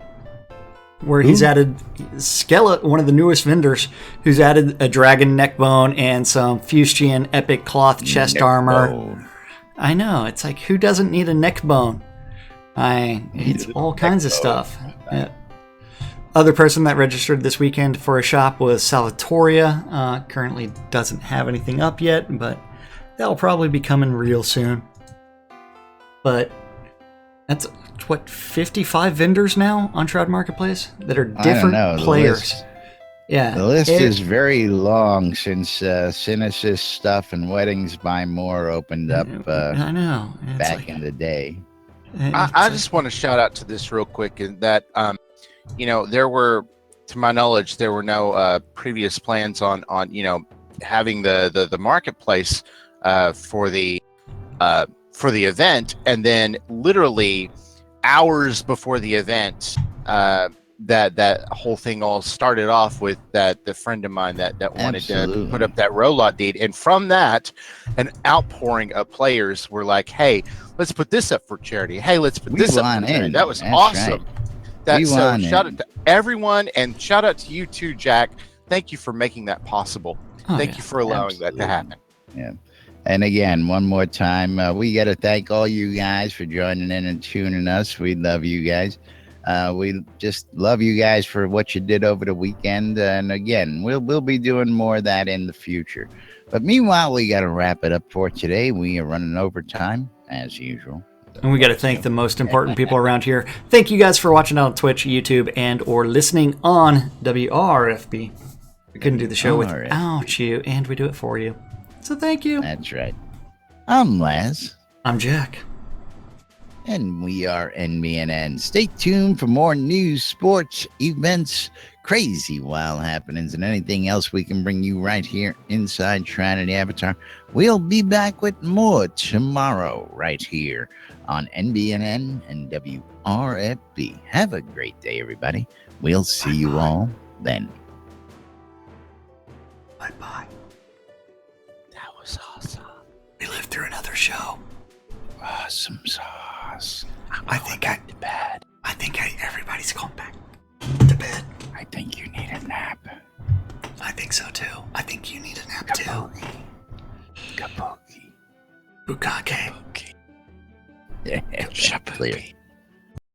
where he's added Skella, one of the newest vendors, who's added a dragon neck bone and some fustian epic cloth chest armor. Bone. I know, it's like, who doesn't need a neck bone? It's all kinds of stuff. Other person that registered this weekend for a shop was Salvatoria. Currently doesn't have anything up yet, but that'll probably be coming real soon. But that's 55 vendors now on Shroud Marketplace that are different players. Yeah. The list is very long since Cynicist stuff and Weddings by More opened up I know. It's back in the day. I just want to shout out to this real quick, and that there were, to my knowledge, there were no previous plans on having the marketplace for the event, and then literally hours before the event, that whole thing all started off with the friend of mine that wanted Absolutely. to put up that roll-lot deed, and from that, an outpouring of players were like, "Hey, let's put this up for charity. Hey, let's put this up want for charity." in. That was That's awesome. We want Shout in. out to everyone, and shout out to you too, Jack. Thank you for making that possible. Oh, Thank yeah. you for allowing that to happen. Yeah. And again, one more time, we got to thank all you guys for joining in and tuning us. We love you guys. We just love you guys for what you did over the weekend. And again, we'll be doing more of that in the future. But meanwhile, we got to wrap it up for today. We are running overtime as usual. And we got to thank the most important people around here. Thank you guys for watching on Twitch, YouTube, and or listening on WRFB. We couldn't do the show without you, and we do it for you. So thank you. That's right. I'm Laz. I'm Jack. And we are NBNN. Stay tuned for more news, sports, events, crazy wild happenings, and anything else we can bring you right here inside Trinity Avatar. We'll be back with more tomorrow right here on NBNN and WRFB. Have a great day, everybody. We'll see you all then. Bye-bye. That was awesome. We lived through another show. Awesome sauce. I think everybody's going back to bed. I think you need a nap. I think so too. I think you need a nap too. Kabuki. Bukake. Yeah, clear.